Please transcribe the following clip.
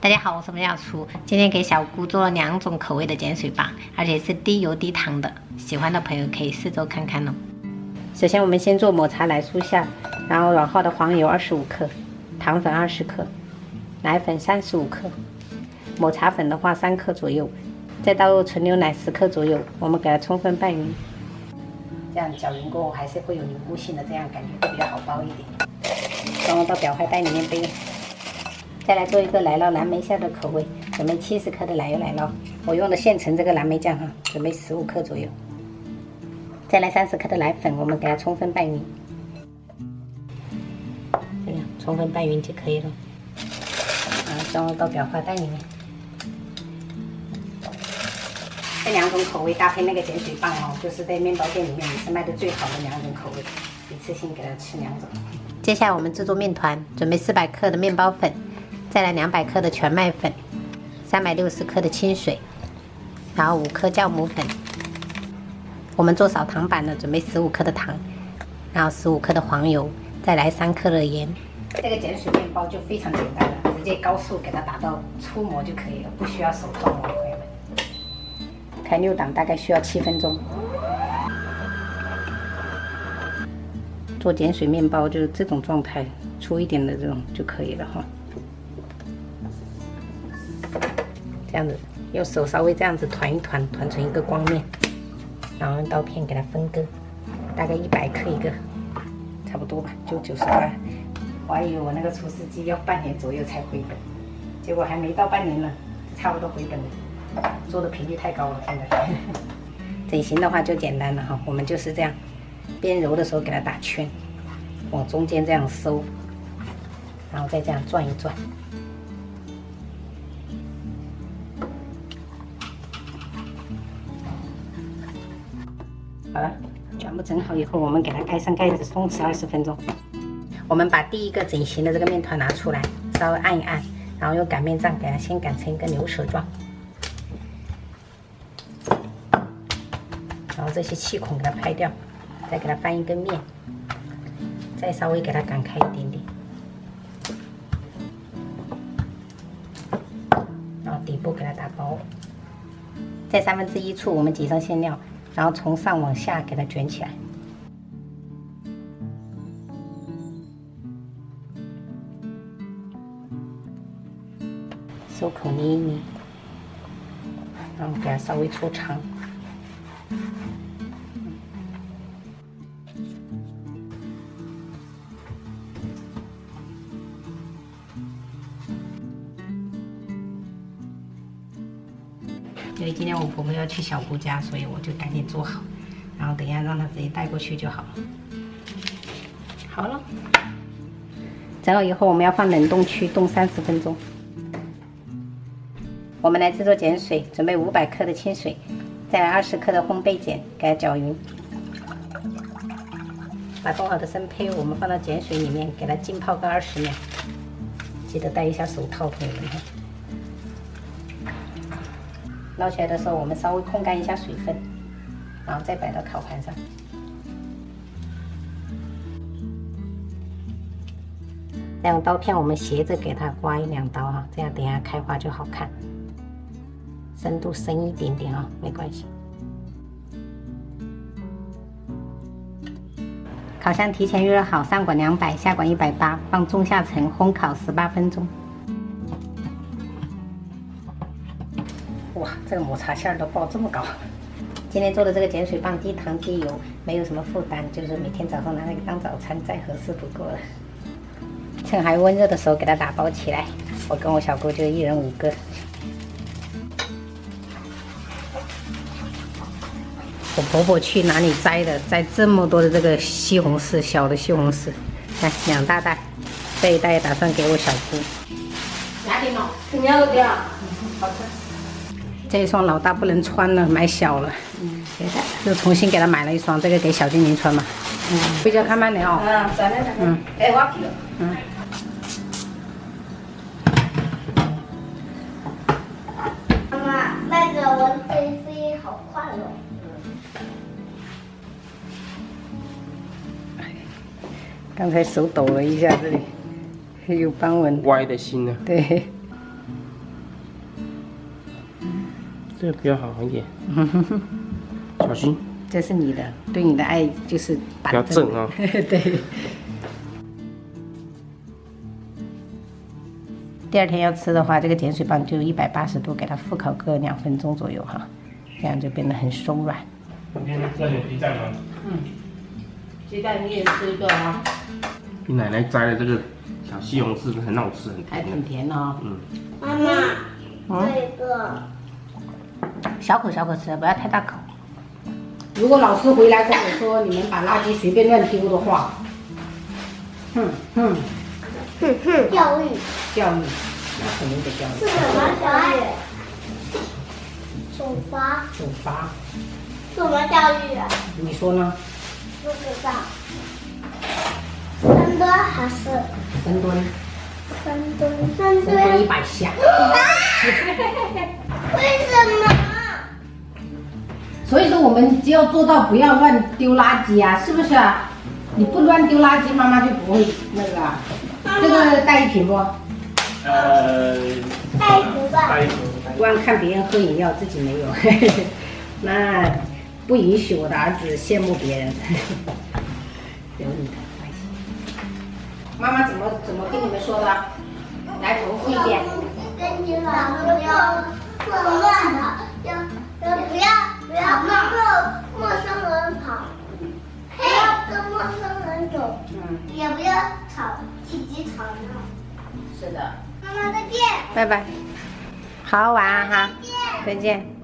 大家好，我是梅小厨，今天给小姑做了2种口味的碱水棒，而且是低油低糖的，喜欢的朋友可以试做看看哦。首先我们先做抹茶奶酥馅，然后软化的黄油25克，糖粉20克，奶粉35克，抹茶粉的话3克左右，再倒入纯牛奶10克左右，我们给它充分拌匀。这样搅匀过后还是会有凝固性的，这样感觉会比较好包一点。然后到裱怀袋里面备用。再来做一个奶酪蓝莓馅的口味，准备70克的奶油奶酪，我用的现成这个蓝莓酱哈，准备15克左右。再来30克的奶粉，我们给它充分拌匀，这样充分拌匀就可以了。装到裱怀袋里面。这2种口味搭配那个碱水棒哦，就是在面包店里面也是卖的最好的2种口味，一次性给它吃2种。接下来我们制作面团，准备400克的面包粉，再来200克的全麦粉，360克的清水，然后5克酵母粉。我们做少糖版的，准备15克的糖，然后15克的黄油，再来3克的盐。这个碱水面包就非常简单了，直接高速给它打到出模就可以了，不需要手动哦，朋友们。开6档大概需要7分钟。做碱水面包就是这种状态，粗一点的这种就可以了哈。这样子用手稍微这样子团一团，团成一个光面，然后用刀片给它分割，大概100克一个，差不多吧，就90块。我还以为我那个厨师机要半年左右才回本，结果还没到半年呢，差不多回本了。做的频率太高了，现在。整形的话就简单了哈，我们就是这样，边揉的时候给它打圈，往中间这样收，然后再这样转一转。好了，全部整好以后，我们给它盖上盖子，松弛20分钟。我们把第一个整形的这个面团拿出来，稍微按一按，然后用擀面杖给它先擀成一个牛舌状。然后这些气孔给它拍掉，再给它翻一根面，再稍微给它擀开一点点，然后底部给它打薄，在1/3处我们挤上馅料，然后从上往下给它卷起来，收口捏一捏，然后给它稍微搓长。因为今天我婆婆要去小姑家，所以我就赶紧做好，然后等一下让她直接带过去就好了。好了，整好以后我们要放冷冻区冻30分钟。我们来制作碱水，准备500克的清水，再来20克的烘焙碱，给它搅匀。把冻好的生胚我们放到碱水里面，给它浸泡个20秒，记得戴一下手套，朋友们。捞起来的时候，我们稍微控干一下水分，然后再摆到烤盘上。再用刀片，我们斜着给它刮1、2刀哈，这样等一下开花就好看。深度深一点点啊，没关系。烤箱提前预热好，上管200，下管180，放中下层烘烤18分钟。哇，这个抹茶馅儿都爆这么高！今天做的这个碱水棒低糖低油，没有什么负担，就是每天早上拿那个当早餐，再合适不过了。趁还温热的时候给它打包起来，我跟我小姑就1人5个。我婆婆去哪里摘的？摘这么多的这个西红柿，小的西红柿，来2大袋，这一袋也打算给我小姑。哪里弄？怎么样了？好吃。这一双老大不能穿了，买小了，又重新给他买了一双，这个给小精灵穿嘛。比较看慢点哦。再来。哎，我皮了。妈妈，那个蚊子飞好快哦。刚才手抖了一下，这里有斑纹。歪的心呢？对。这个比较好一点。小心，这是你的，对你的爱就是不要正啊。对。第二天要吃的话，这个碱水棒就180度给它复烤个2分钟左右哈，这样就变得很松软。今天要点鸡蛋吗？鸡蛋你也吃一个啊。你奶奶摘的这个小西红柿很好吃，很甜。还挺甜的哦。妈妈，这个小口吃，不要太大口。如果老师回来跟我说你们把垃圾随便乱丢的话，教育教育，那肯定得教育。是什么教育？处罚。处罚。什么教育啊？你说呢？不知道。深蹲还是深蹲。深蹲深蹲100下。为什么？所以说我们只要做到不要乱丢垃圾啊，是不是啊？你不乱丢垃圾，妈妈就不会那个啊。这个带一瓶不？带一瓶吧。光看别人喝饮料，自己没有，那不允许我的儿子羡慕别人。有你的关系。妈妈怎么跟你们说的？来重复一遍。跟你老师要混乱的，要不要跟陌生人跑，不要跟陌生人走，也不要叽叽吵闹。是的。妈妈再见。拜拜。好好玩啊哈。再见。